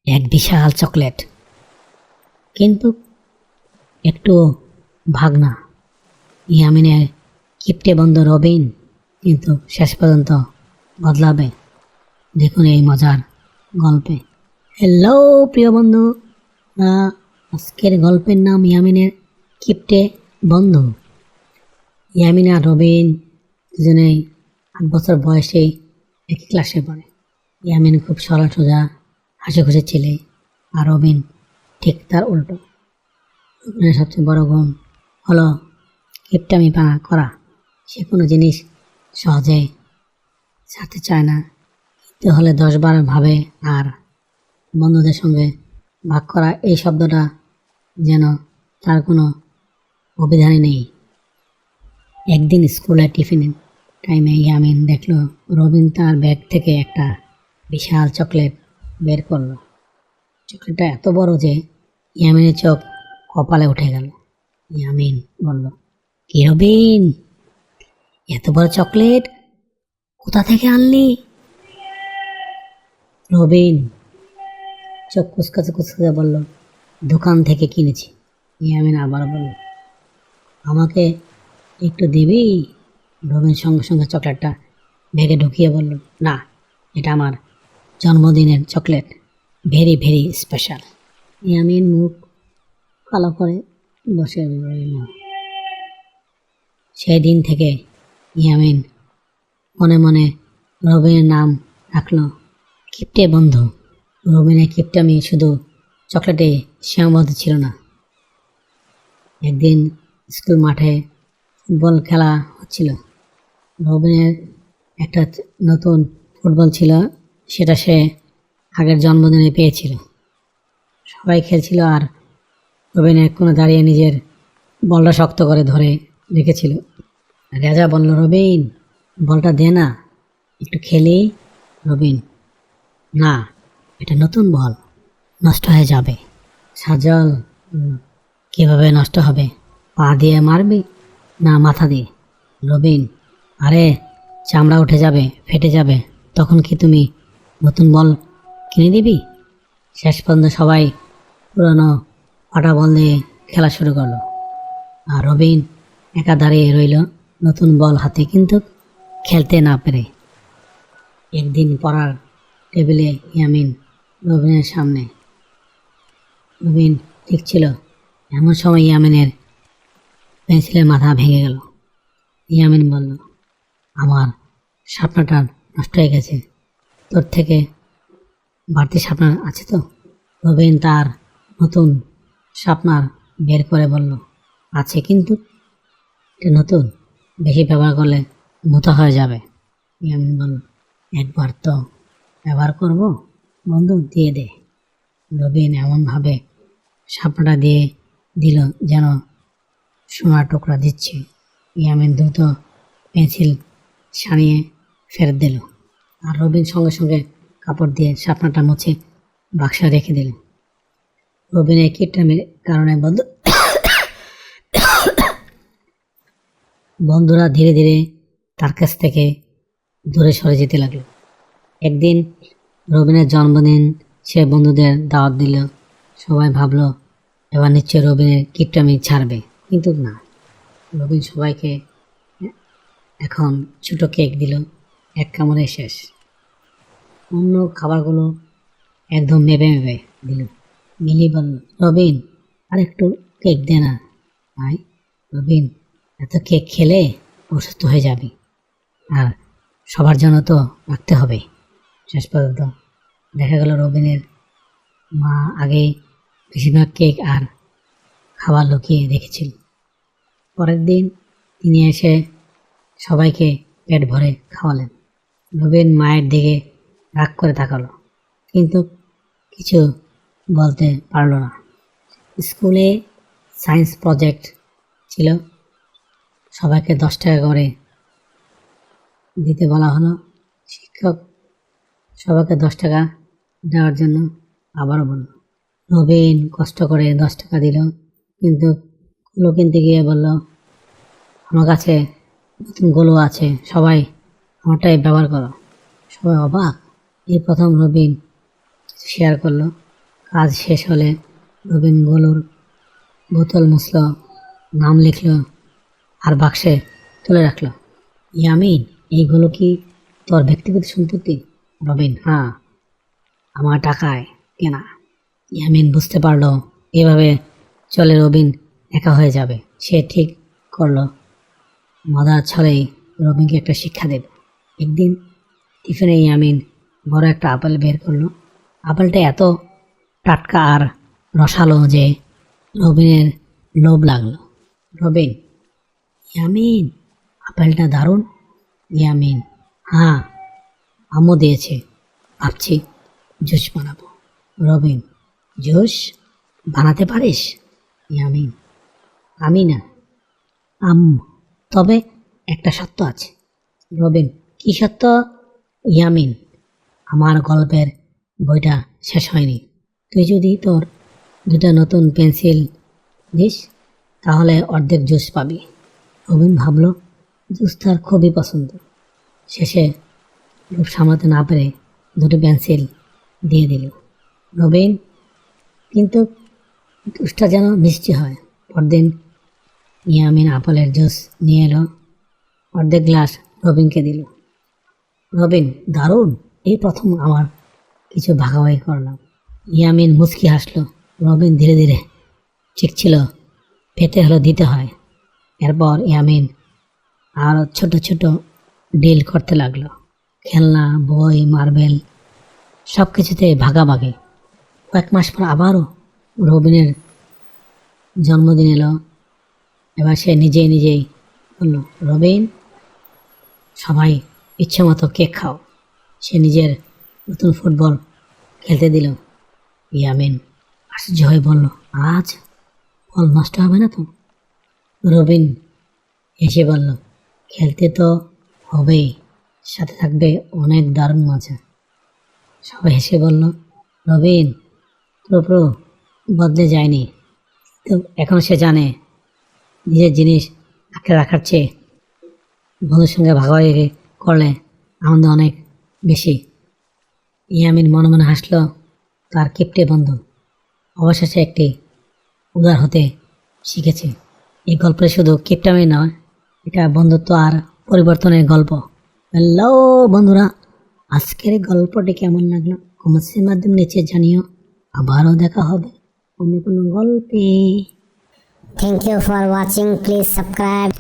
এক বিশাল চকলেট, কিন্তু একটু ভাগ না। ইয়ামিনের কিপ্টে বন্ধু রবিন কিন্তু শেষ পর্যন্ত বদলাবে। দেখুন এই মজার গল্পে। হ্যালো প্রিয় বন্ধু, আজকের গল্পের নাম ইয়ামিনের কিপ্টে বন্ধু। ইয়ামিন আর রবিন দুজনেই 8 বছর বয়সেই একই ক্লাসে পড়ে। ইয়ামিন খুব সরল সোজা হাসি খুশি ছেলে, আর রবিন ঠিক তার উল্টো। রবিনের সবচেয়ে বড় গুণ হলো কিপটামি পানা করা। সে কোনো জিনিস সহজে ছাড়তে চায় না, কিনতে হলে 10 বার ভাবে। আর বন্ধুদের সঙ্গে ভাগ করা এই শব্দটা যেন তার কোনো অভিধানই নেই। একদিন স্কুলে টিফিন টাইমে ইয়ামিন দেখলো রবিন তার ব্যাগ থেকে একটা বিশাল চকলেট বের করলো। চকলেটটা এত বড় যে ইয়ামিনের চোখ কপালে উঠে গেল। ইয়ামিন বলল, কি রবিন, এত বড় চকলেট কোথা থেকে আনলি? রবিন চোখ কুচকাতে কুচকাতে বলল, দোকান থেকে কিনেছি। ইয়ামিন আবার বলল, আমাকে একটু দিবি? রবিন সঙ্গে সঙ্গে চকলেটটা ব্যাগে ঢুকিয়ে বলল, না, এটা আমার জন্মদিনের chocolate, very very special. Yamin মুখ কালো করে বসে রইল। সেই দিন থেকে ইয়ামিন মনে মনে রবিনের নাম রাখলো কিপ্টে বন্ধু। রবিনের কিপ্টামি শুধু চকলেটে সীমাবদ্ধ ছিল না। একদিন স্কুল মাঠে ফুটবল খেলা হচ্ছিল। রবিনের একটা নতুন ফুটবল ছিল, সেটা সে আগের জন্মদিনে পেয়েছিল। সবাই খেলছিল আর রবিনের কোনো দাঁড়িয়ে নিজের বলটা শক্ত করে ধরে রেখেছিল। রাজা বলল, রবিন, বলটা দে না, একটু খেলি। রবিন, না, এটা নতুন বল, নষ্ট হয়ে যাবে। সাজল, কিভাবে নষ্ট হবে? পা দিয়ে মারবি না মাথা দিয়ে? রবিন, আরে চামড়া উঠে যাবে, ফেটে যাবে, তখন কি তুমি নতুন বল কিনে দিবি? শেষ পর্যন্ত সবাই পুরনো ফাটা বল দিয়ে খেলা শুরু করলো, আর রবিন একা দাঁড়িয়ে রইল নতুন বল হাতে, কিন্তু খেলতে না পেরে। একদিন পড়ার টেবিলে ইয়ামিন রবিনের সামনে। রবিন ঠিক ছিল, এমন সময় ইয়ামিনের পেন্সিলের মাথা ভেঙে গেল। ইয়ামিন বলল, আমার শার্পনারটা নষ্ট হয়ে গেছে, তোর থেকে বাড়তি শার্পনার আছে তো? রবিন তার নতুন শার্পনার বের করে বলল, আছে, কিন্তু এটা নতুন, বেশি ব্যবহার করলে মোটা হয়ে যাবে। ইয়ামিন বলল, একবার তো ব্যবহার করব, বন্ধু, দিয়ে দে। রবিন এমনভাবে শার্পনারটা দিয়ে দিল যেন সোনার টুকরা দিচ্ছে। ইয়ামিন দ্রুত পেন্সিল সারিয়ে ফেরত দিল, আর রবিন সঙ্গে সঙ্গে কাপড় দিয়ে শার্পনারটা মুছে বাক্সে রেখে দিল। রবিনের কিপটামির কারণে বন্ধুরা ধীরে ধীরে তার কাছ থেকে দূরে সরে যেতে লাগলো। একদিন রবিনের জন্মদিন, সে বন্ধুদের দাওয়াত দিল। সবাই ভাবলো এবার নিশ্চয় রবিনের কিপটামি ছাড়বে, কিন্তু না। রবিন সবাইকে এখন ছোটো কেক দিল, এক কামড়ে শেষ। অন্য খাবারগুলো একদম মেপে মেপে দিল। মিলি বলল, রবিন, আর একটু কেক দে না ভাই। রবিন, এত কেক খেলে অসুস্থ হয়ে যাবি, আর সবার জন্য তো রাখতে হবে। শেষ পর্যন্ত দেখা গেল রবিনের মা আগে বেশিরভাগ কেক আর খাবার লুকিয়ে রেখেছিল। পরের দিন তিনি এসে সবাইকে পেট ভরে খাওয়ালেন। রবিন মায়ের দিকে রাগ করে তাকালো, কিন্তু কিছু বলতে পারল না। স্কুলে সায়েন্স প্রজেক্ট ছিল, সবাইকে 10 টাকা করে দিতে বলা হলো। শিক্ষক সবাইকে 10 টাকা দেওয়ার জন্য আবারও বলল। রবিন কষ্ট করে 10 টাকা দিল, কিন্তু গুলো কিনতে গিয়ে বলল, আমার কাছে নতুন গুলো আছে, সবাই আমারটাই ব্যবহার করো। সবাই অবাক। এই প্রথম রবিন শেয়ার করলো। কাজ শেষ হলে রবিন গলুর বোতল মুছল, নাম লিখল আর বাক্সে তুলে রাখল। ইয়ামিন, এইগুলো কি তোর ব্যক্তিগত সম্পত্তি? রবিন, হ্যাঁ, আমার টাকায় কেনা। ইয়ামিন বুঝতে পারলো এভাবে চলে রবিন একা হয়ে যাবে। সে ঠিক করলো মজার ছলেই রবিনকে একটা শিক্ষা দেবে। একদিন টিফিনে ইয়ামিন বড় একটা আপেল বের করলো। আপেলটা এত টাটকা আর রসালো যে রবিনের লোভ লাগলো। রবিন, ইয়ামিন, আপেলটা দারুণ। ইয়ামিন, হ্যাঁ, আম্মু দিয়েছে, ভাবছি জুস বানাবো। রবিন, জুস বানাতে পারিস? ইয়ামিন, আমি না, আম্মু। তবে একটা সত্য আছে। রবিন, কি সত্য? ইয়ামিন, আমার গল্পের বইটা শেষ হয়নি। তুই যদি তোর দুটো নতুন পেন্সিল দিস তাহলে অর্ধেক জুস পাবি। রবিন ভাবলো জুস তার খুবই পছন্দ। শেষে লোভ সামলাতে না পেরে দুটো পেন্সিল দিয়ে দিল। রবিন কিন্তু জুসটা যেন মিষ্টি হয়। পরদিন ইয়ামিন আপেলের জুস নিয়ে এলো, অর্ধেক গ্লাস রবিনকে দিল। রবিন, দারুণ, এই প্রথম আমার কিছু ভাগাভাগি করলাম। ইয়ামিন মুচকি হাসলো। রবিন ধীরে ধীরে শিখছিল পেতে হলো দিতে হয়। এরপর ইয়ামিন আর ছোট ছোট ডিল করতে লাগলো। খেলনা, বই, মার্বেল সব কিছুতে ভাগাভাগি। কয়েক মাস পর আবারও রবিনের জন্মদিন এলো। এবার সে নিজেই বলল, রবিন, সবাই ইচ্ছে মতো কেক খাও। সে নিজের নতুন ফুটবল খেলতে দিল। ইয়ামিন আশ্চর্য হয়ে বলল, আজ বল নষ্ট হবে না তো? রবিন হেসে বলল, খেলতে তো হবেই, সাথে থাকবে অনেক দারুণ মজা। সবাই হেসে বলল, রবিন পুরো বদলে যায়নি, তো এখন সে জানে নিজের জিনিস আঁকড়ে রাখার চেয়ে বন্ধুর সঙ্গে ভাগাভাগি করলে আনন্দ অনেক বেশি। ইয়ামিন মনে মনে হাসলো। তার কিপ্টে বন্ধু অবশেষে একটি উদার হতে শিখেছে। এই গল্পে শুধু কিপটামি নয়, এটা বন্ধুত্ব আর পরিবর্তনের গল্প। হ্যালো বন্ধুরা, আজকের গল্পটি কেমন লাগলো কমেন্টসের মাধ্যমে নিচে জানিও। আবারও দেখা হবে অন্য কোনো গল্পে। Thank you for watching. Please subscribe.